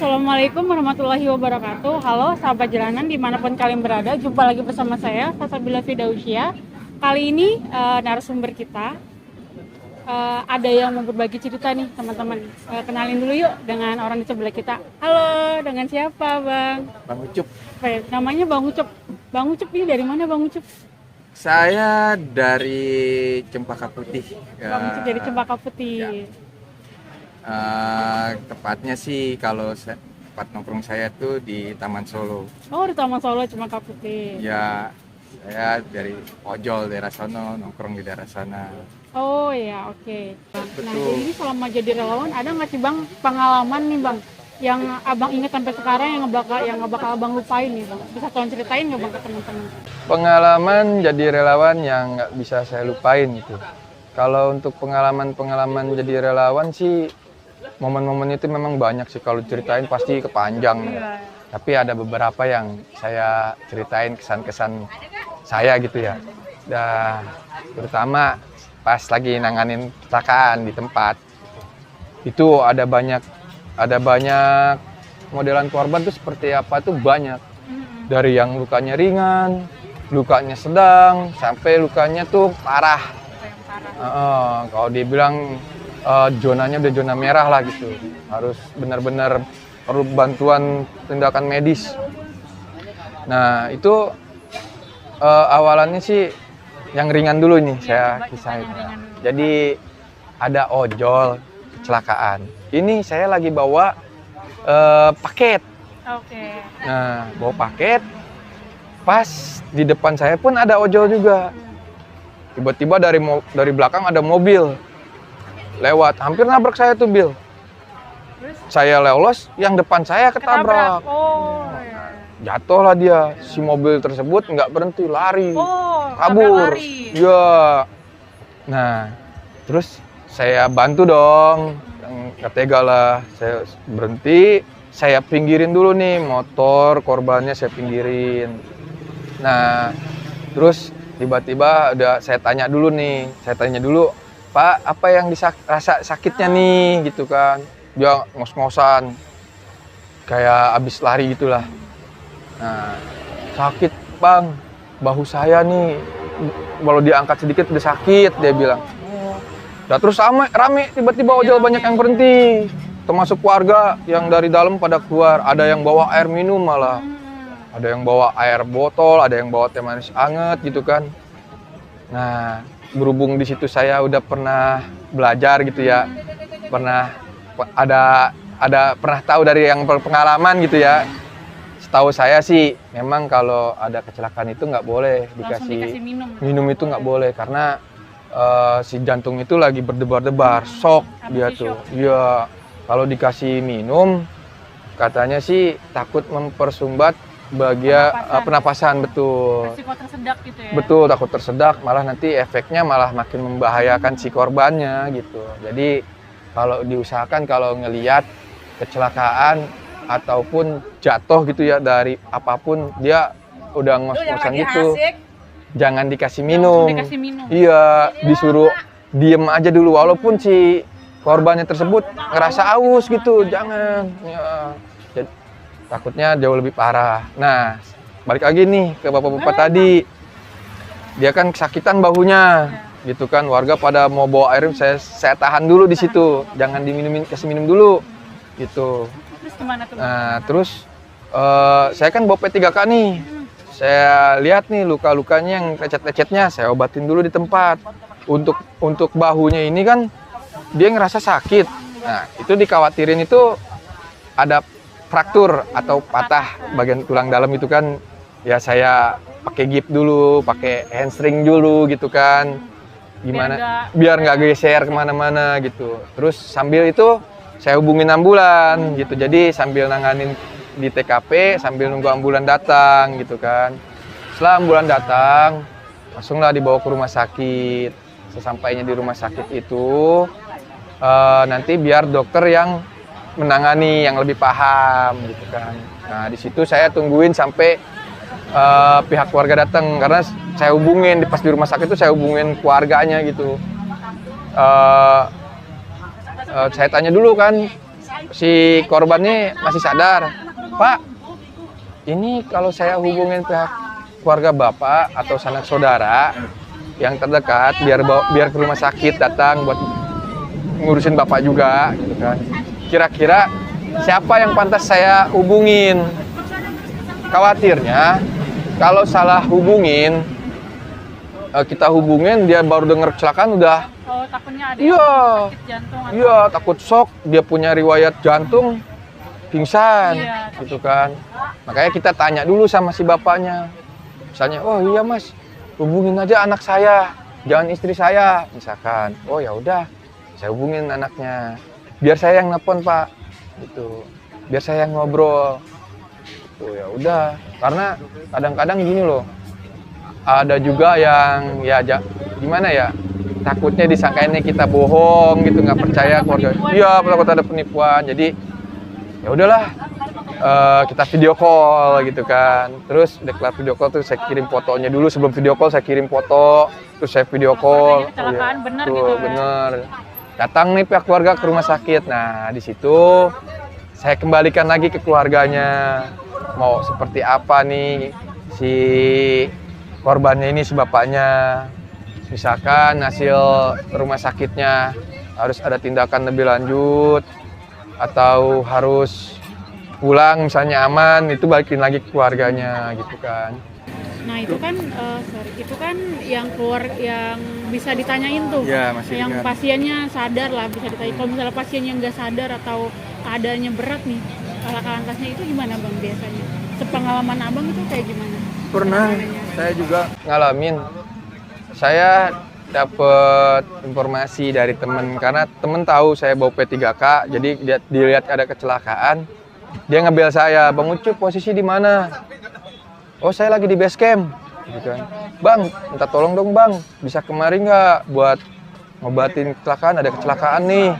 Assalamualaikum warahmatullahi wabarakatuh. Halo sahabat jalanan dimanapun kalian berada, jumpa lagi bersama saya Salsabila Fidausya. Kali ini narasumber kita ada yang mau berbagi cerita nih teman-teman. Kenalin dulu yuk dengan orang di sebelah kita. Halo, dengan siapa Bang? Bang Ucup. Namanya Bang Ucup. Bang Ucup ini dari mana Bang Ucup? Saya dari Cempaka Putih. Bang Ucup dari Cempaka Putih. Ya. Tepatnya sih kalau tempat nongkrong saya tuh di Taman Solo. Oh, di Taman Solo Cempaka Putih. Ya, saya dari ojol daerah sono, nongkrong di daerah sana. Oh ya, oke. Nah, Betul. jadi selama jadi relawan ada nggak sih Bang pengalaman nih Bang yang Abang ingat sampai sekarang yang bakal Abang lupain nih Bang? Bisa tolong ceritain nggak Bang ke teman-teman? Pengalaman jadi relawan yang nggak bisa saya lupain gitu. Kalau untuk pengalaman jadi relawan sih, momen-momen itu memang banyak sih, kalau ceritain pasti kepanjang. Iya. Tapi ada beberapa yang saya ceritain kesan-kesan saya gitu ya. Terutama pas lagi nanganin kecelakaan di tempat. Itu ada banyak modelan korban tuh seperti apa tuh banyak. Dari yang lukanya ringan, lukanya sedang, sampai lukanya tuh parah. Kalau dibilang zonanya udah zona merah lah gitu, harus benar-benar perlu bantuan tindakan medis. Nah itu awalannya sih yang ringan dulu nih saya kisahin. Jadi ada ojol kecelakaan. Ini saya lagi bawa paket. Oke. Nah bawa paket, pas di depan saya pun ada ojol juga. Tiba-tiba dari belakang ada mobil lewat, hampir nabrak saya tuh Bil. Saya lolos, yang depan saya ketabrak. Oh, iya. Jatuhlah dia, si mobil tersebut nggak berhenti, lari, Oh, kabur. lari. Ya. Nah, terus saya bantu dong, nggak tega lah. Saya berhenti, saya pinggirin dulu nih motor korbannya, saya pinggirin. Nah, terus tiba-tiba saya tanya dulu, Pak, apa yang rasa sakitnya nih, gitu kan. Dia ngos-ngosan, kayak abis lari gitulah. Nah, sakit Bang, bahu saya nih, kalau diangkat sedikit udah sakit, dia bilang. Nah, terus rame, tiba-tiba ojol banyak yang berhenti. Termasuk warga yang dari dalam pada keluar, ada yang bawa air minum malah. Ada yang bawa air botol, ada yang bawa teh manis anget gitu kan. Nah, berhubung di situ saya udah pernah belajar gitu ya, pernah tahu dari yang berpengalaman gitu ya. Setahu saya sih memang kalau ada kecelakaan itu nggak boleh dikasih minum itu nggak boleh, karena si jantung itu lagi berdebar-debar, shock dia tuh. Iya, kalau dikasih minum katanya sih takut mempersumbat bagian pernapasan, betul. Resiko tersedak gitu ya. Betul, takut tersedak, malah nanti efeknya malah makin membahayakan si korbannya gitu. Jadi kalau diusahakan kalau ngelihat kecelakaan ataupun jatuh gitu ya dari apapun, dia udah ngos-ngosan gitu, jangan dikasih minum. Iya, disuruh diem aja dulu walaupun si korbannya tersebut ngerasa aus gitu, jangan. Ya. Takutnya jauh lebih parah. Nah, balik lagi nih ke bapak-bapak tadi. Dia kan kesakitan bahunya, gitu kan. Warga pada mau bawa air, saya tahan dulu di situ. Jangan kasih minum dulu, gitu. Terus gimana tuh? Nah, terus saya kan bawa P3K nih. Saya lihat nih luka-lukanya yang lecet-lecetnya, saya obatin dulu di tempat. Untuk bahunya ini kan dia ngerasa sakit. Nah, itu dikhawatirin itu ada fraktur atau patah bagian tulang dalam itu kan, ya saya pakai gip dulu, pakai hamstring dulu gitu kan, gimana biar nggak geser kemana-mana gitu. Terus sambil itu saya hubungin ambulan gitu, jadi sambil nanganin di TKP sambil nunggu ambulan datang gitu kan. Setelah ambulan datang, langsunglah dibawa ke rumah sakit. Sesampainya di rumah sakit itu nanti biar dokter yang menangani yang lebih paham gitu kan. Nah di situ saya tungguin sampai pihak keluarga datang, karena saya hubungin pas di rumah sakit itu saya hubungin keluarganya gitu. Saya tanya dulu kan si korbannya masih sadar. Pak, ini kalau saya hubungin pihak keluarga Bapak atau sanak saudara yang terdekat biar ke rumah sakit datang buat ngurusin Bapak juga gitu kan. Kira-kira siapa yang pantas saya hubungin? Khawatirnya kalau salah hubungin, kita hubungin dia baru dengar kecelakaan udah. Oh, takutnya ada Iya. sakit jantung atau Iya, takut shock, dia punya riwayat jantung, pingsan, Iya. gitu kan. Makanya kita tanya dulu sama si bapaknya. Misalnya, oh iya mas, hubungin aja anak saya, jangan istri saya, misalkan. Oh ya udah, saya hubungin anaknya. Biar saya yang nelpon pak, gitu. Biar saya yang ngobrol. Gitu, ya udah. Karena kadang-kadang gini loh, ada juga yang ya gimana ya? Takutnya disangkainnya kita bohong gitu, nggak percaya keluarga. Iya, takut ada penipuan. Jadi ya udahlah, kita video call gitu kan. Terus udah kelar video call tuh saya kirim fotonya dulu. Sebelum video call saya kirim foto, terus saya video call. kecelakaan bener Tuh, gitu kan. bener. Datang nih pihak keluarga ke rumah sakit. Nah di situ saya kembalikan lagi ke keluarganya. Mau seperti apa nih si korbannya ini, si bapaknya. Misalkan hasil rumah sakitnya harus ada tindakan lebih lanjut atau harus pulang misalnya aman, itu balikin lagi ke keluarganya gitu kan. Nah itu kan itu kan yang keluar yang bisa ditanyain tuh. Iya, masih yang ingat. pasiennya sadar lah bisa ditanya. Kalau misalnya pasiennya nggak sadar atau keadaannya berat nih, laka lantasnya itu gimana bang biasanya? Sepengalaman abang itu kayak gimana? Pernah, saya juga Ngalamin. Saya dapat informasi dari temen karena temen tahu saya bawa P3K, jadi dia dilihat ada kecelakaan, dia ngebel saya, Bang Ucup posisi di mana? Oh saya lagi di base camp, gitu kan. Bang, minta tolong dong bang, bisa kemari nggak buat ngobatin kecelakaan, ada kecelakaan nih.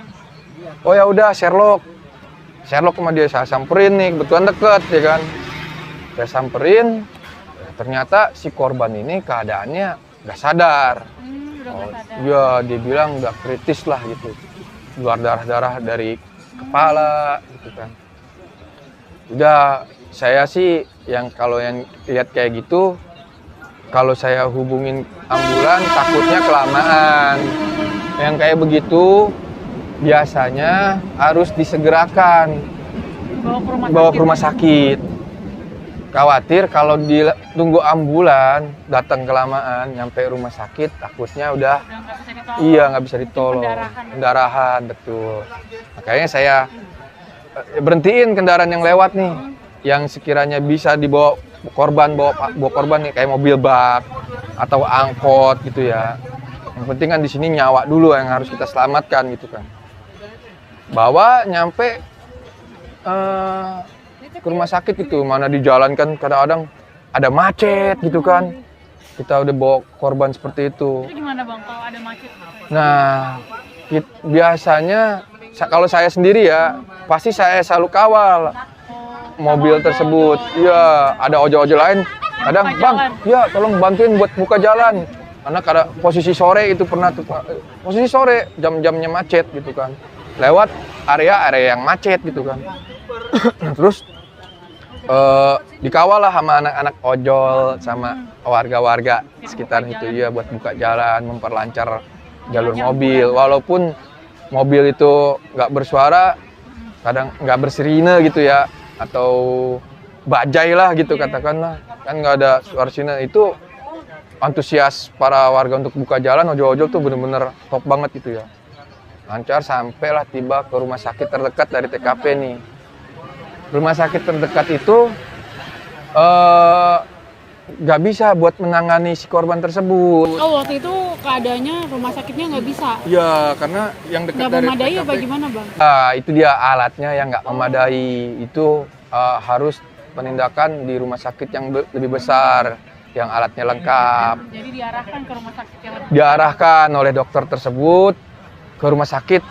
Oh ya udah Sherlock sama dia saya samperin nih, kebetulan deket ya kan. Saya samperin, ternyata si korban ini keadaannya nggak sadar. Udah nggak sadar. Iya, dia bilang udah kritis lah gitu. Keluar darah-darah dari kepala gitu kan. Udah, saya sih kalau yang lihat kayak gitu, kalau saya hubungin ambulan takutnya kelamaan. Yang kayak begitu biasanya harus disegerakan bawa ke rumah sakit. Khawatir kalau ditunggu ambulan datang kelamaan nyampe rumah sakit takutnya udah nggak bisa ditolong. iya nggak bisa ditolong, Pendarahan. pendarahan betul. Makanya saya berhentiin kendaraan yang lewat nih, yang sekiranya bisa dibawa korban, bawa korban nih kayak mobil bak atau angkot gitu ya. Yang penting kan di sini nyawa dulu yang harus kita selamatkan gitu kan. Bawa nyampe ke rumah sakit itu, mana di jalan kan kadang-kadang ada macet gitu kan. Kita udah bawa korban seperti itu. Itu gimana bang kalau ada macet? Nah, biasanya kalau saya sendiri ya, pasti saya selalu kawal mobil tersebut. Iya, ada ojol-ojol lain. Kadang, bang, ya tolong bantuin buat buka jalan. Karena posisi sore itu pernah tuh, posisi sore jam-jamnya macet gitu kan. Lewat area yang macet gitu kan. Terus dikawal lah sama anak-anak ojol sama warga-warga sekitar itu ya buat buka jalan, memperlancar jalur mobil. Walaupun mobil itu nggak bersuara, kadang nggak bersirine gitu ya, atau bajai lah gitu katakanlah, kan nggak ada suara sirine. Itu antusias para warga untuk buka jalan, ojol-ojol tuh bener-bener top banget gitu ya. Lancar sampailah tiba ke rumah sakit terdekat dari TKP nih. Rumah sakit terdekat itu nggak bisa buat menangani si korban tersebut. Oh waktu itu keadaannya rumah sakitnya nggak bisa. Iya, karena yang dekat Nggak dari memadai TKP. apa gimana bang? Itu dia alatnya yang nggak memadai. Itu harus penindakan di rumah sakit yang lebih besar, yang alatnya lengkap. Jadi diarahkan ke rumah sakit yang lebih. Diarahkan oleh dokter tersebut ke rumah sakit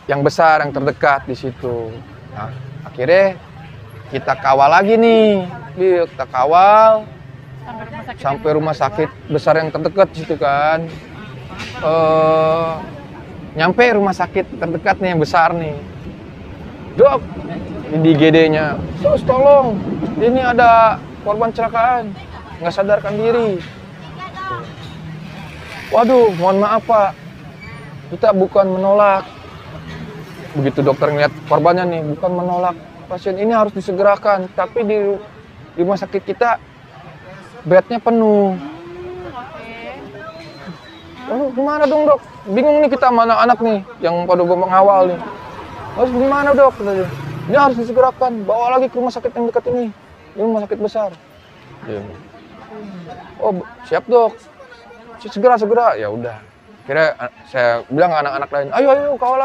yang besar, yang terdekat di situ. Nah, akhirnya kita kawal lagi nih, kita kawal sampai rumah sakit besar yang terdekat situ kan. Nyampe rumah sakit terdekat nih yang besar nih. Dok, di GD-nya, sus tolong, ini ada korban kecelakaan, nggak sadarkan diri. Waduh, mohon maaf Pak, kita bukan menolak. Begitu dokter ngeliat korbannya nih, bukan menolak pasien ini harus disegerakan, tapi di rumah sakit kita bednya penuh. Lalu gimana dong dok? Bingung nih kita sama anak-anak nih yang pada mengawal nih. Harus gimana dok? Ini harus disegerakan, bawa lagi ke rumah sakit yang dekat ini. Ini rumah sakit besar. Oh siap dok. Segera. Ya udah. Kira saya bilang ke anak-anak lain, ayo kawal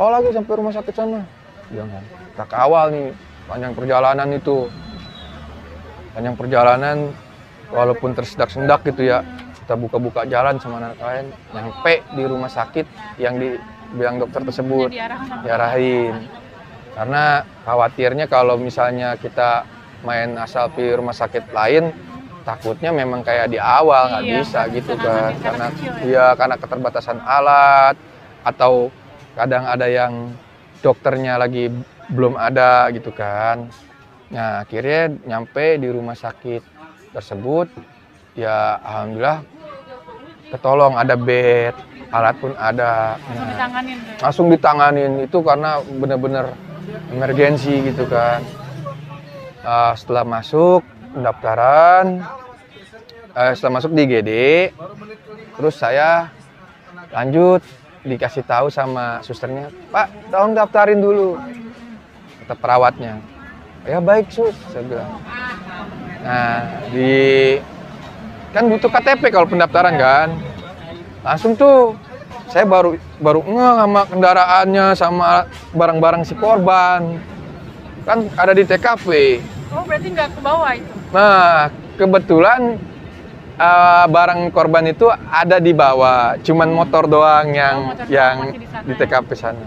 lagi sampai rumah sakit sana. Jangan. Kita kawal nih panjang perjalanan itu. Panjang perjalanan walaupun tersendak-sendak gitu ya. Kita buka-buka jalan sama anak lain, nyampe di rumah sakit yang dibilang dokter tersebut, diarahin. Karena khawatirnya kalau misalnya kita main asal di rumah sakit lain, takutnya memang kayak di awal nggak bisa gitu kan, karena keterbatasan alat atau kadang ada yang dokternya lagi belum ada gitu kan. Nah akhirnya nyampe di rumah sakit tersebut, ya alhamdulillah ketolong, ada bed, alat pun ada. Langsung ditanganin itu karena benar-benar emergensi gitu kan. Setelah masuk pendaftaran, setelah masuk di GD, terus saya lanjut dikasih tahu sama susternya, Pak, tolong daftarin dulu, kata perawatnya. Ya baik sus, saya bilang. Nah kan butuh KTP kalau pendaftaran kan, langsung tuh saya baru ngeh sama kendaraannya sama barang-barang si korban, kan ada di TKP. Oh berarti nggak ke bawah itu? Nah kebetulan barang korban itu ada di bawah, cuman motor doang yang di TKP sana.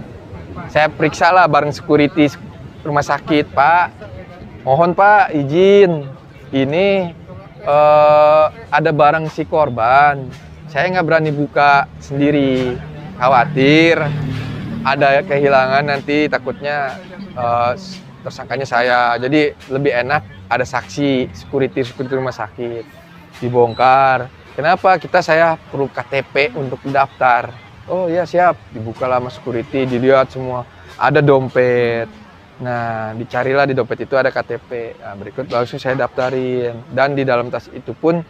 Saya periksa lah bareng security rumah sakit, Pak, mohon Pak izin, ini ada barang si korban, saya nggak berani buka sendiri, khawatir ada kehilangan nanti, takutnya tersangkanya saya, jadi lebih enak ada saksi security rumah sakit, dibongkar. Kenapa? Saya perlu KTP untuk daftar. Oh ya siap, dibuka lah sama security, dilihat semua, ada dompet. Nah, dicarilah di dompet itu ada KTP. Nah, berikut langsung saya daftarin. Dan di dalam tas itu pun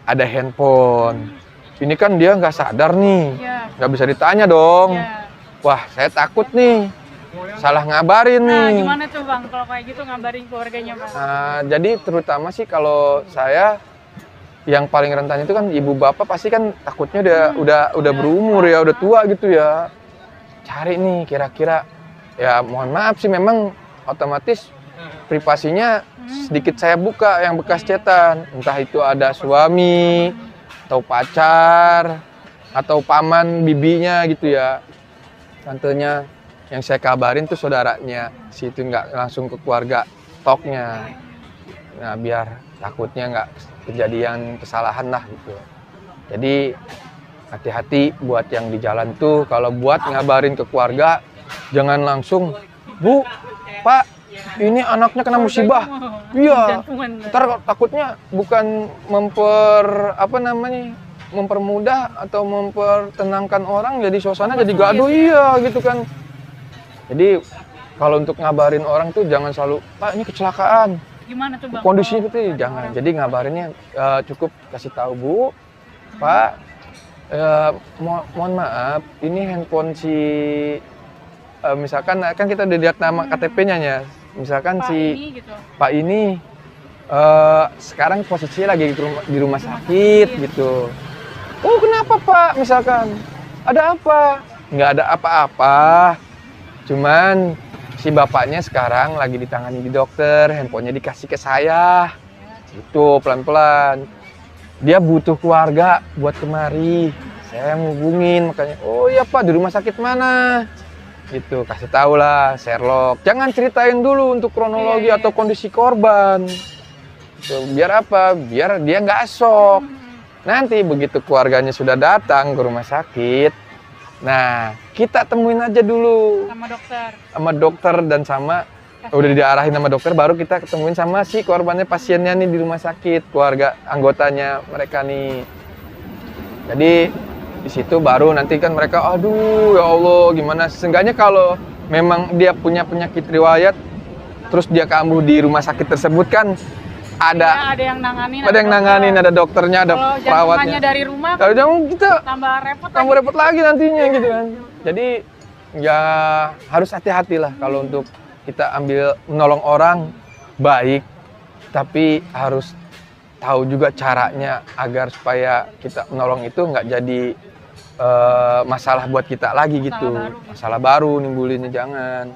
ada handphone. Ini kan dia nggak sadar nih, nggak bisa ditanya dong. Wah, saya takut nih, salah ngabarin nih. Gimana tuh Bang, kalau kayak gitu ngabarin keluarganya Bang? Jadi terutama sih kalau saya, yang paling rentan itu kan ibu bapak pasti kan takutnya udah berumur ya, udah tua gitu ya. Cari nih kira-kira. Ya mohon maaf sih memang otomatis privasinya sedikit saya buka yang bekas cetan. Entah itu ada suami, atau pacar, atau paman bibinya gitu ya. Tantenya yang saya kabarin tuh saudaranya. Situ nggak langsung ke keluarga toknya. Nah biar takutnya nggak kejadian kesalahan lah gitu. Jadi hati-hati buat yang di jalan tuh, kalau buat ngabarin ke keluarga, jangan langsung, Bu, Pak, ini anaknya kena musibah. Iya, ntar takutnya bukan mempermudah atau mempertenangkan orang, jadi suasana jadi gaduh, iya gitu kan. Jadi kalau untuk ngabarin orang tuh jangan selalu, Pak ini kecelakaan. Gimana tuh Bang? Kondisinya itu jangan. Jadi ngabarinnya cukup kasih tahu, Bu, Pak, mohon maaf, ini handphone si misalkan kan kita udah lihat nama KTP-nya ya, misalkan Pak ini sekarang posisinya lagi di rumah sakit gitu. Oh kenapa Pak? Misalkan ada apa? Nggak ada apa-apa, cuman si bapaknya sekarang lagi ditangani di dokter, handphonenya dikasih ke saya, itu pelan-pelan. Dia butuh keluarga buat kemari, saya hubungin, makanya oh iya Pak di rumah sakit mana? Gitu, kasih tahu lah, Sherlock. Jangan ceritain dulu untuk kronologi atau kondisi korban. Gitu. Biar apa? Biar dia nggak shock. Nanti begitu keluarganya sudah datang ke rumah sakit, Nah, kita temuin aja dulu sama dokter dan sama udah diarahin sama dokter, baru kita ketemuin sama si korbannya, pasiennya nih di rumah sakit, keluarga anggotanya mereka nih. Jadi di situ baru nanti kan mereka, aduh ya Allah gimana. Seenggaknya kalau memang dia punya penyakit riwayat, terus dia kambuh di rumah sakit tersebut kan ada yang nanganin, ada dokternya, ada kalau perawatnya. Kalau dari rumah Kalau jangan kita tambah repot lagi nantinya gitu kan. Jadi ya harus hati-hati lah kalau untuk kita ambil menolong orang baik, tapi harus tahu juga caranya agar supaya kita menolong itu nggak jadi masalah buat kita lagi gitu. Masalah baru nimbulinnya, jangan.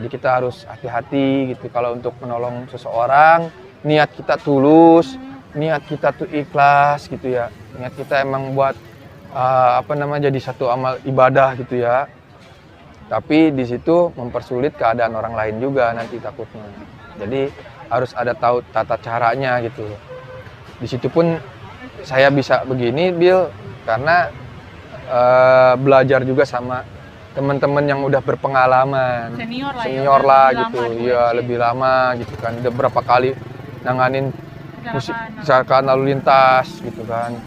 Jadi kita harus hati-hati gitu kalau untuk menolong seseorang. Niat kita tulus, niat kita tuh ikhlas gitu ya. Niat kita emang buat jadi satu amal ibadah gitu ya. Tapi di situ mempersulit keadaan orang lain juga nanti takutnya. Jadi harus ada tahu tata caranya gitu. Di situ pun saya bisa begini, Bill, karena belajar juga sama teman-teman yang udah berpengalaman, senior lah gitu, ya lebih lama gitu kan. Udah berapa kali nanganin kecelakaan lalu lintas gitu kan.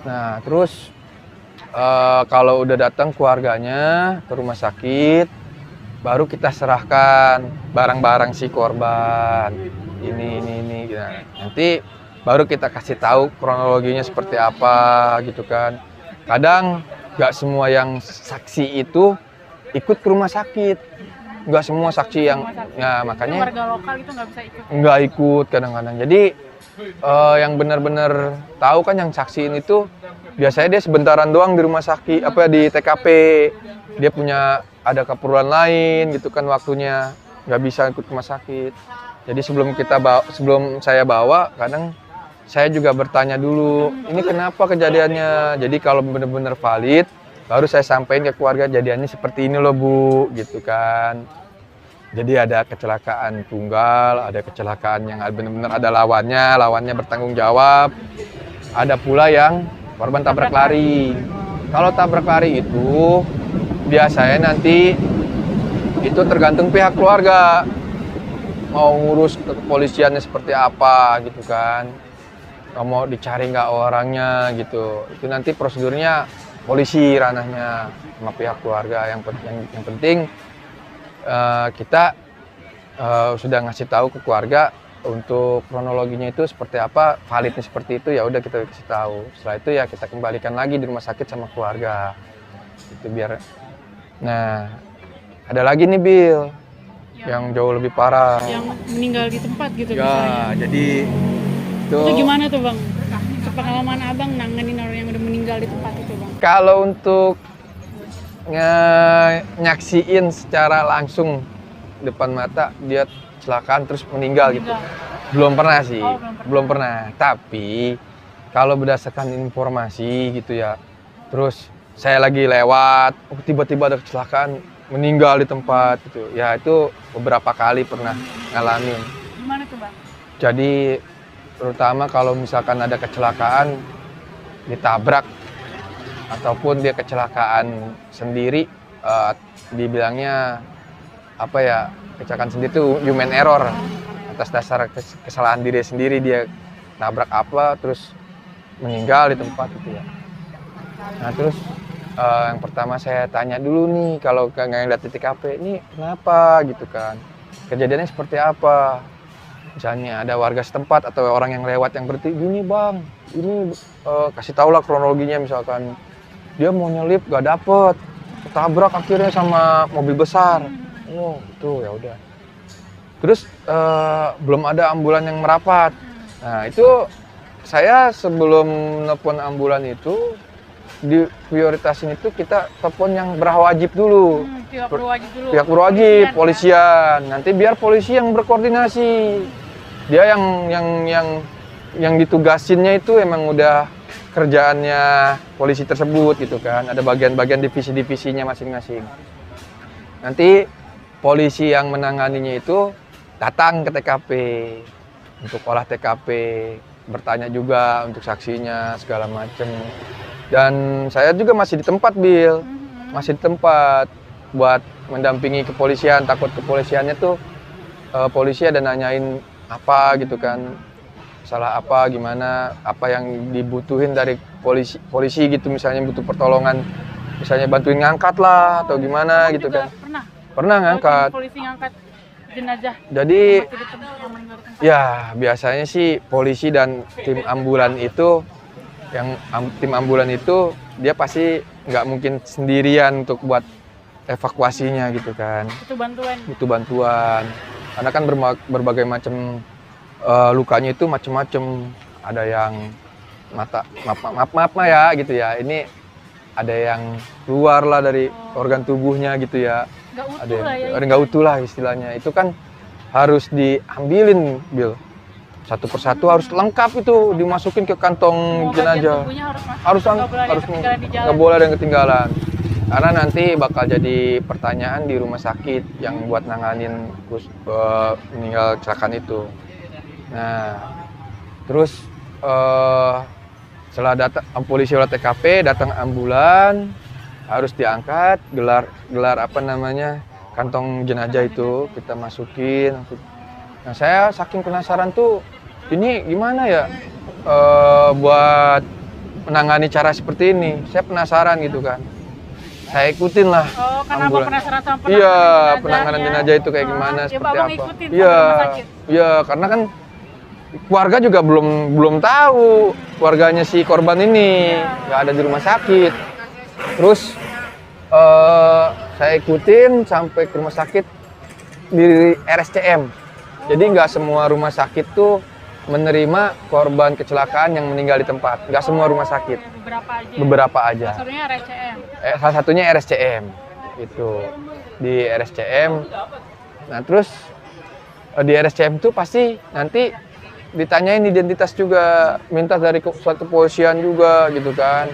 Nah terus kalau udah datang keluarganya ke rumah sakit, baru kita serahkan barang-barang si korban ini gitu. Nanti baru kita kasih tahu kronologinya seperti apa gitu kan. Kadang nggak semua yang saksi itu ikut ke rumah sakit, nggak semua saksi yang ya makanya warga lokal itu nggak ikut kadang-kadang. Jadi yang benar-benar tahu kan yang saksiin itu biasanya dia sebentaran doang di rumah sakit, di TKP. Dia punya ada keperluan lain gitu kan, waktunya nggak bisa ikut ke rumah sakit. Jadi sebelum saya bawa, kadang saya juga bertanya dulu, ini kenapa kejadiannya. Jadi kalau benar-benar valid, baru saya sampaikan ke keluarga, kejadiannya seperti ini loh Bu, gitu kan. Jadi ada kecelakaan tunggal, ada kecelakaan yang benar-benar ada lawannya bertanggung jawab. Ada pula yang korban tabrak lari. Kalau tabrak lari itu biasanya nanti itu tergantung pihak keluarga mau ngurus ke kepolisiannya seperti apa gitu kan. Mau dicari nggak orangnya gitu. Itu nanti prosedurnya polisi ranahnya sama pihak keluarga. Yang penting kita sudah ngasih tahu ke keluarga untuk kronologinya itu seperti apa, validnya seperti itu, ya udah kita kasih tahu. Setelah itu ya kita kembalikan lagi di rumah sakit sama keluarga. Itu biar. Nah, ada lagi nih Bill yang jauh lebih parah. Yang meninggal di tempat gitu ya, misalnya. Jadi itu gimana tuh Bang? Pengalaman Abang nanganin orang yang udah meninggal di tempat itu Bang? Kalau untuk nyaksiin secara langsung depan mata dia kecelakaan terus meninggal gitu, belum pernah sih. Belum pernah. Tapi kalau berdasarkan informasi gitu ya, terus saya lagi lewat, tiba-tiba ada kecelakaan meninggal di tempat gitu ya, itu beberapa kali pernah ngalamin. Gimana tuh Bang? Jadi terutama kalau misalkan ada kecelakaan ditabrak ataupun dia kecelakaan sendiri, dibilangnya kecelakaan sendiri itu human error, atas dasar kesalahan diri sendiri dia nabrak terus meninggal di tempat itu ya. Nah terus yang pertama saya tanya dulu nih, kalau nggak lihat di TKP ini kenapa gitu kan, kejadiannya seperti apa. Misalnya ada warga setempat atau orang yang lewat yang berarti gini Bang, ini kasih tahulah kronologinya. Misalkan dia mau nyelip gak dapet, ketabrak akhirnya sama mobil besar. Oh itu ya udah. Terus belum ada ambulan yang merapat. Nah itu saya sebelum nelpon ambulan itu di prioritasin itu kita telepon yang berwajib dulu. Pihak berwajib, polisian. Nanti biar polisi yang berkoordinasi. Dia yang ditugasinnya itu emang udah kerjaannya polisi tersebut gitu kan. Ada bagian-bagian divisi-divisinya masing-masing. Nanti polisi yang menanganinya itu datang ke TKP untuk olah TKP, bertanya juga untuk saksinya segala macem. Dan saya juga masih di tempat Bill. masih di tempat buat mendampingi kepolisian. Takut kepolisiannya tuh polisi ada nanyain apa gitu kan, salah apa gimana, apa yang dibutuhin dari polisi gitu, misalnya butuh pertolongan, misalnya bantuin ngangkat lah atau gimana gitu kan. Pernah ngangkat. Polisi ngangkat jenazah. Jadi Yang meninggal di tempat. ya biasanya sih polisi dan tim ambulan itu, tim ambulan itu dia pasti nggak mungkin sendirian untuk buat evakuasinya gitu kan. Itu bantuan. Butuh bantuan. Karena kan berbagai macam lukanya itu macam-macam. Ada yang maaf ya gitu ya. Ini ada yang keluar lah dari organ tubuhnya gitu ya. Nggak utuh lah istilahnya. Itu kan harus diambilin, Bil. Satu persatu harus lengkap itu dimasukin ke kantong jenazah. Harus nggak boleh ada yang ketinggalan. Karena nanti bakal jadi pertanyaan di rumah sakit yang buat nanganin meninggal kecelakaan itu. Nah, terus setelah polisi olah TKP, datang ambulan, harus diangkat, gelar apa namanya, kantong jenazah itu kita masukin. Nah, saya saking penasaran tuh, ini gimana ya buat menangani cara seperti ini. Saya penasaran gitu kan. Saya ikutin lah. Oh, karena Abang penasaran sama penanganan jenazah itu kayak gimana, seperti Abang apa. ikutin sampai rumah sakit. Iya, karena kan keluarga juga belum tahu keluarganya si korban ini nggak ada di rumah sakit. Terus saya ikutin sampai ke rumah sakit di RSCM. Jadi nggak semua rumah sakit tuh menerima korban kecelakaan yang meninggal di tempat. Nggak semua rumah sakit. Beberapa aja. Salah satunya RSCM. Itu di RSCM. Nah terus di RSCM tuh pasti nanti ditanyain identitas juga, minta dari suatu kepolisian juga gitu kan.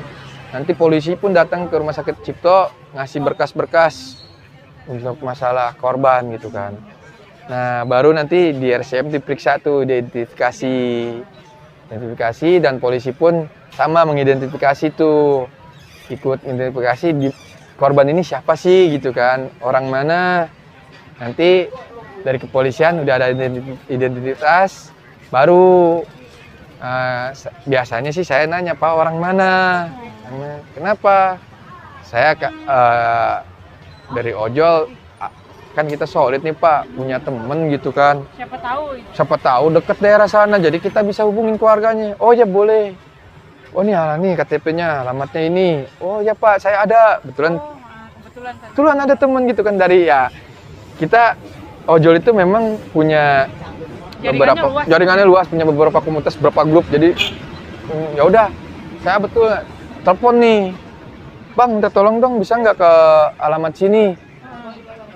Nanti polisi pun datang ke rumah sakit Cipto ngasih berkas-berkas untuk masalah korban gitu kan. Nah baru nanti di RSCM diperiksa tuh identifikasi dan polisi pun sama mengidentifikasi tuh, ikut identifikasi di korban ini siapa sih gitu kan, orang mana. Nanti dari kepolisian udah ada identitas, baru biasanya sih saya nanya, Pak orang mana? Kenapa? Saya dari ojol, kan kita solid nih Pak, punya temen gitu kan. Siapa tahu deket daerah sana, jadi kita bisa hubungin keluarganya. Oh ya boleh. Oh nih KTP-nya, alamatnya ini. Oh ya Pak, saya ada. Kebetulan ada temen gitu kan, dari ya kita ojol itu memang punya jaringannya luas, punya beberapa komunitas, beberapa grup. Jadi ya udah, saya betul telepon nih, Bang minta tolong dong, bisa nggak ke alamat sini,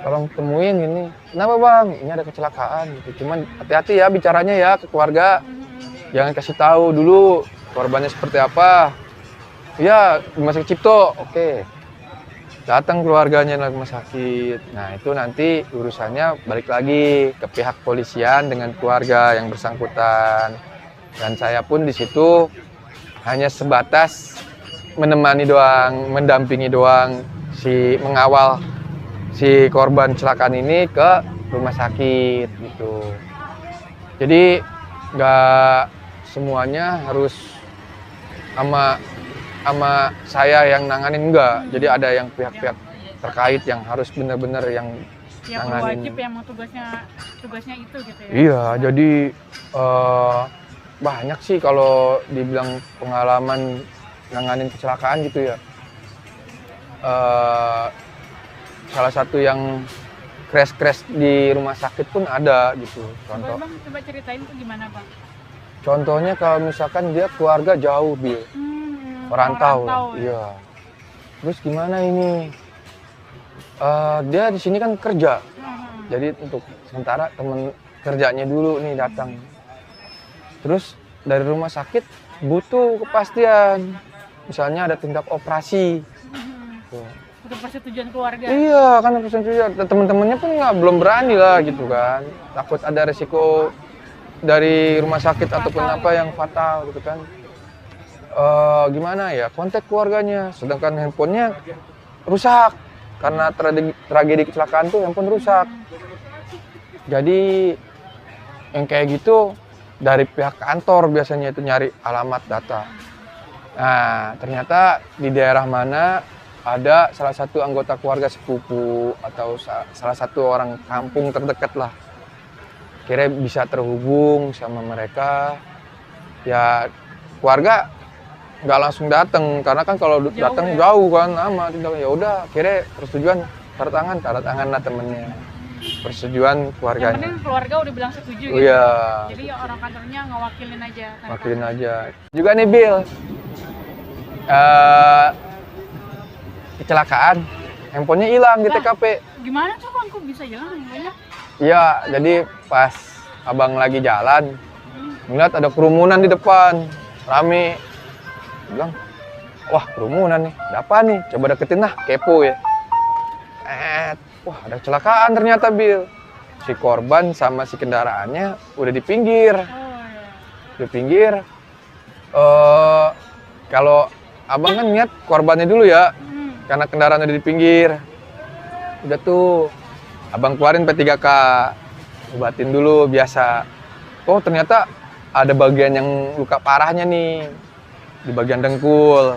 tolong temuin ini. Kenapa Bang? Ini ada kecelakaan gitu. Cuman hati-hati ya bicaranya ya ke keluarga, jangan kasih tahu dulu korbannya seperti apa. Ya rumah sakit Cipto, oke. Datang keluarganya ke rumah sakit. Nah itu nanti urusannya balik lagi ke pihak polisian dengan keluarga yang bersangkutan. Dan saya pun di situ hanya sebatas menemani doang, mendampingi doang, mengawal si korban kecelakaan ini ke rumah sakit gitu. Jadi nggak semuanya harus sama saya yang nanganin, enggak. Jadi ada yang pihak-pihak terkait yang harus benar-benar yang nanganin. Wajib yang tugasnya itu gitu ya. Iya, jadi banyak sih kalau dibilang pengalaman nanganin kecelakaan gitu ya. Salah satu yang crash di rumah sakit pun ada gitu. Contoh. Bang, coba ceritain tuh gimana Bang? Contohnya kalau misalkan dia keluarga jauh, Bil. Perantau. Iya. Terus gimana ini? Dia di sini kan kerja. Jadi untuk sementara temen kerjanya dulu nih datang. Terus dari rumah sakit butuh kepastian. Misalnya ada tindak operasi. Untuk persetujuan keluarga. Iya, kan persetujuan. Teman-temannya pun belum berani lah gitu kan. Takut ada resiko dari rumah sakit ataupun apa yang fatal gitu kan. Gimana ya, kontak keluarganya, sedangkan handphonenya rusak karena tragedi kecelakaan tuh handphone rusak. Jadi yang kayak gitu dari pihak kantor biasanya itu nyari alamat data. Nah, ternyata di daerah mana ada salah satu anggota keluarga sepupu atau salah satu orang kampung terdekat lah. Kira bisa terhubung sama mereka. Ya keluarga nggak langsung datang karena kan kalau datang jauh kan lama. Ya udah, kira persetujuan tanda tangan lah temennya. Persetujuan keluarganya. Yang penting keluarga udah bilang setuju gitu. Iya. Jadi orang kantornya ngewakilin aja. Wakilin aja. Juga nih Bill, kecelakaan, handphonenya hilang di TKP. Gimana tuh Bang, kok bisa jalan handphonenya? Iya, jadi pas abang lagi jalan, ngeliat ada kerumunan di depan, rame. Bilang, wah kerumunan nih, ada apa nih? Coba deketin lah, kepo ya. Wah ada kecelakaan ternyata Bill. Si korban sama si kendaraannya udah di pinggir. Di pinggir. Kalau abang kan niat korbannya dulu ya, karena kendaraan udah di pinggir. Udah tuh, abang keluarin P3K, obatin dulu biasa. Oh ternyata ada bagian yang luka parahnya nih, di bagian dengkul.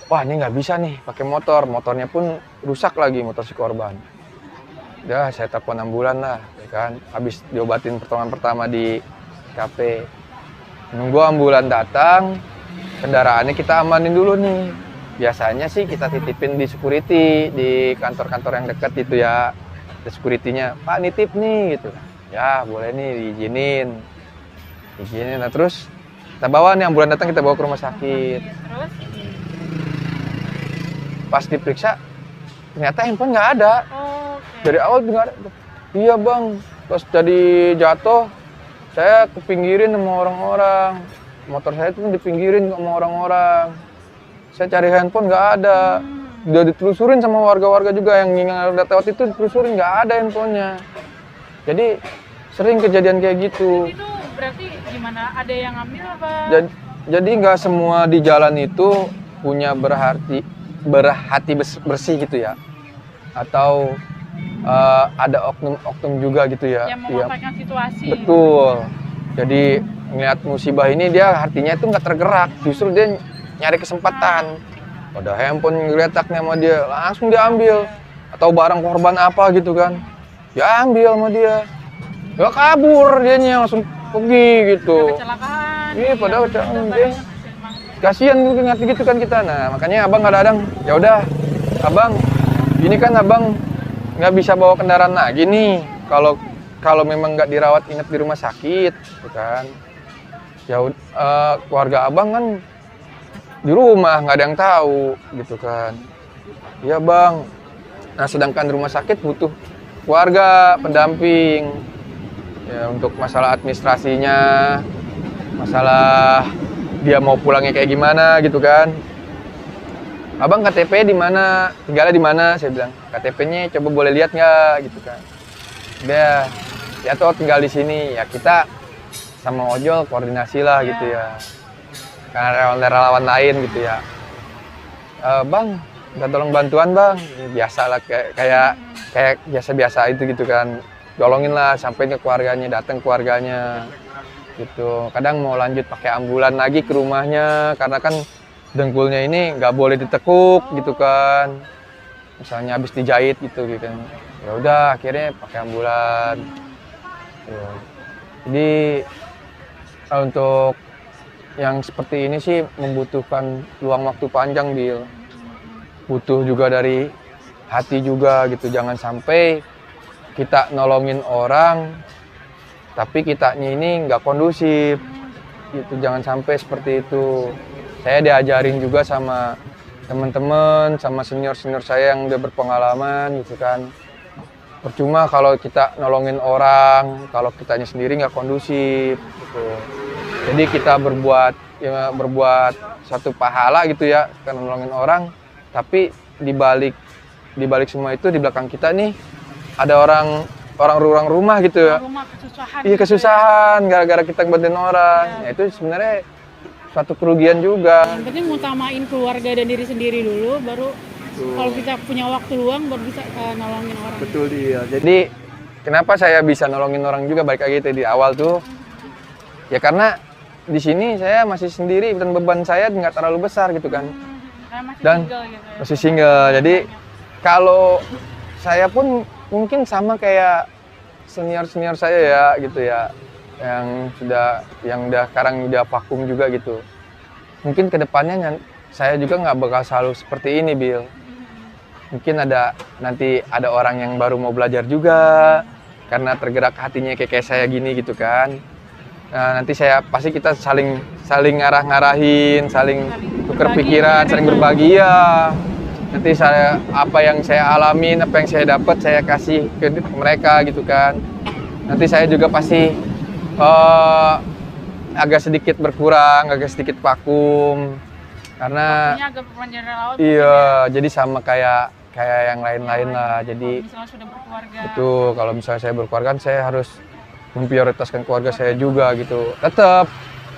Wah ini nggak bisa nih pakai motor, motornya pun rusak lagi motor si korban. Udah saya telepon ambulan lah, ya kan. Habis diobatin pertolongan pertama di TKP. Nunggu ambulan datang, kendaraannya kita amanin dulu nih. Biasanya sih kita titipin di security, di kantor-kantor yang dekat itu ya. Di security-nya, Pak nitip nih gitu. Ya boleh nih diizinin. Nah terus kita bawa nih ambulan datang, kita bawa ke rumah sakit. Terus? Pas diperiksa, ternyata handphone nggak ada. Okay. Dari awal nggak ada. Iya bang, pas jadi jatuh, saya kepinggirin sama orang-orang. Motor saya itu dipinggirin sama orang-orang. Saya cari handphone nggak ada. Udah ditelusurin sama warga-warga juga yang lewat itu, ditelusurin nggak ada handphonenya. Jadi sering kejadian kayak gitu. Itu berarti gimana? Ada yang ngambil apa? Jadi nggak semua di jalan itu punya berhati bersih gitu ya, atau ada oknum juga gitu ya yang memanfaatkan situasi. Betul. Jadi ngeliat musibah ini dia hatinya itu nggak tergerak, justru dia nyari kesempatan. Ada handphone ngeletaknya sama dia, langsung diambil. Atau barang korban apa gitu kan, ya ambil sama dia. Ya kabur dianya, langsung pergi gitu. Kecelakaan. Iya padahal kecelakaan. Kasihan ngerti gitu kan kita. Nah makanya abang kadang-kadang ya udah abang ini kan abang nggak bisa bawa kendaraan lagi nih kalau memang nggak dirawat inap di rumah sakit gitu kan. Ya keluarga abang kan di rumah nggak ada yang tahu gitu kan. Iya bang. Nah sedangkan di rumah sakit butuh keluarga pendamping ya, untuk masalah administrasinya, masalah dia mau pulangnya kayak gimana gitu kan. Abang KTP di mana, tinggalnya di mana? Saya bilang KTP-nya coba boleh lihat nggak gitu kan. Dia ya toh tinggal di sini ya, kita sama ojol koordinasi lah gitu ya, karena relawan lain gitu ya. Bang minta tolong bantuan bang, biasa lah kayak biasa itu gitu kan. Tolongin lah sampai ke keluarganya, datang keluarganya gitu. Kadang mau lanjut pakai ambulan lagi ke rumahnya karena kan dengkulnya ini nggak boleh ditekuk gitu kan, misalnya habis dijahit gitu kan. Ya udah akhirnya pakai ambulan ya. Jadi untuk yang seperti ini sih membutuhkan luang waktu panjang, Bil. Butuh juga dari hati juga gitu. Jangan sampai kita nolongin orang tapi kitanya ini nggak kondusif gitu, jangan sampai seperti itu. Saya diajarin juga sama teman-teman, sama senior-senior saya yang udah berpengalaman gitu kan. Percuma kalau kita nolongin orang, kalau kitanya sendiri nggak kondusif gitu. Jadi kita berbuat satu pahala gitu ya, karena nolongin orang, tapi di balik semua itu di belakang kita nih ada orang rumah gitu ya. Rumah kesusahan. Iya kesusahan gara-gara kita ngebantuin orang. Ya itu sebenarnya suatu kerugian juga. Yang penting ngutamain keluarga dan diri sendiri dulu, baru kalau kita punya waktu luang baru bisa nolongin orang. Betul dia. Jadi kenapa saya bisa nolongin orang juga balik lagi di awal tuh? Ya karena di sini saya masih sendiri dan beban saya nggak terlalu besar gitu kan. Karena masih Dan single gitu ya. masih single. Jadi kalau saya pun mungkin sama kayak senior saya ya gitu ya, yang udah sekarang udah vakum juga gitu. Mungkin kedepannya saya juga nggak bakal selalu seperti ini, Bill. Mungkin nanti ada orang yang baru mau belajar juga karena tergerak hatinya kayak saya gini gitu kan. Nah, nanti pasti kita saling ngarahin, saling tukar pikiran, saling berbagi ya. Nanti apa yang saya alamin, apa yang saya dapat saya kasih ke mereka gitu kan. Nanti saya juga pasti agak sedikit berkurang, agak sedikit vakum karena Waktunya agak perpanjang relawan. iya, jadi sama kayak yang lain-lain lah. Jadi Misalnya sudah berkeluarga. betul, kalau misalnya saya berkeluarga kan saya harus memprioritaskan keluarga saya juga gitu. Tetap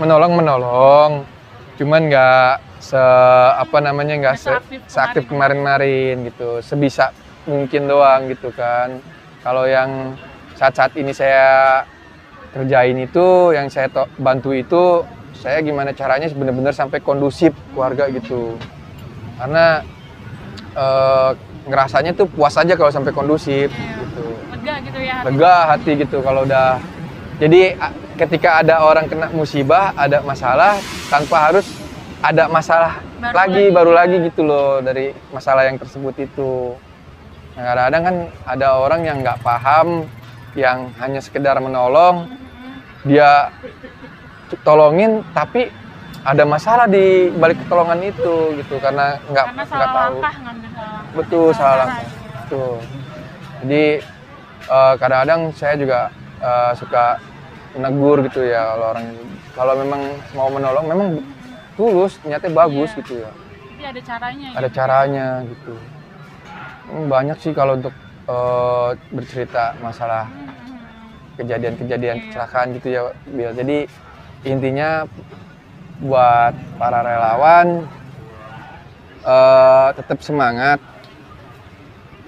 menolong, cuman nggak seaktif kemarin gitu. Sebisa mungkin doang gitu kan. Kalau yang saat ini saya kerjain itu, yang saya bantu itu, saya gimana caranya benar-benar sampai kondusif keluarga gitu. Karena ngerasanya tuh puas aja kalau sampai kondusif gitu. Lega gitu ya. Lega hati gitu kalau udah. Jadi ketika ada orang kena musibah, ada masalah, tanpa harus ada masalah baru lagi gitu loh dari masalah yang tersebut itu. Nah, kadang-kadang kan ada orang yang nggak paham, yang hanya sekedar menolong, dia tolongin tapi ada masalah di balik pertolongan itu gitu karena nggak tahu. Betul, salah langkah. Betul. Jadi kadang-kadang saya juga suka menegur gitu ya kalau memang mau menolong memang tulus, niatnya bagus gitu ya. Jadi ada caranya. Ada caranya gitu. Banyak sih kalau untuk bercerita masalah kejadian-kejadian kecelakaan gitu ya, Bill. Jadi intinya buat para relawan tetap semangat,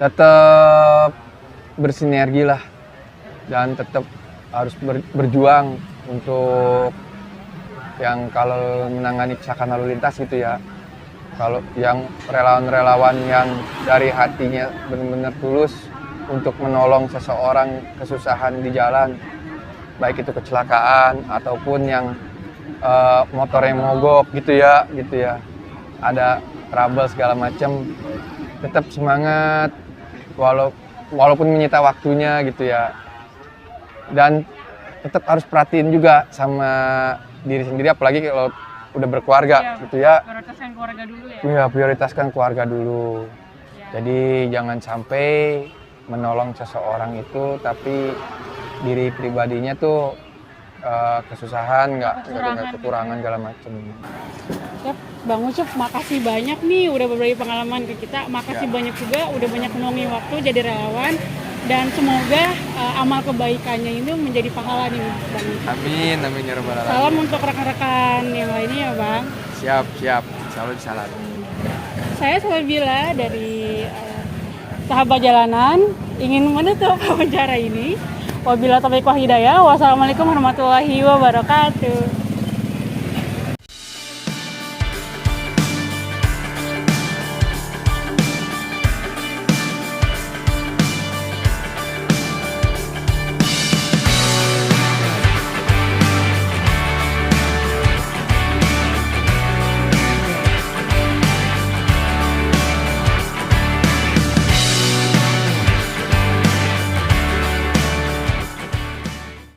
tetap bersinergi lah, dan tetap harus berjuang untuk yang kalau menangani kecelakaan lalu lintas gitu ya. Kalau yang relawan-relawan yang dari hatinya benar-benar tulus untuk menolong seseorang kesusahan di jalan, baik itu kecelakaan ataupun yang motornya mogok gitu ya, ada trouble segala macam, tetap semangat walaupun menyita waktunya gitu ya, dan tetap harus perhatiin juga sama diri sendiri, apalagi kalau udah berkeluarga gitu ya. Prioritaskan keluarga dulu ya. Iya, prioritaskan keluarga dulu. Ya. Jadi jangan sampai menolong seseorang itu tapi diri pribadinya tuh kesusahan, nggak kekurangan segala macam. Yap, Bang Ucup, makasih banyak nih udah berbagi pengalaman ke kita. Makasih banyak juga udah banyak meluangin waktu jadi relawan, dan semoga amal kebaikannya itu menjadi pahala nih Bang Ucup. Amin ya rabbal alamin. Salam untuk rekan-rekan yang lainnya ya Bang. Siap, selalu disalam. Saya Salabila dari Sahabat Jalanan ingin menutup wawancara ini. Wabillahi taufiq wal hidayah. Wassalamualaikum warahmatullahi wabarakatuh.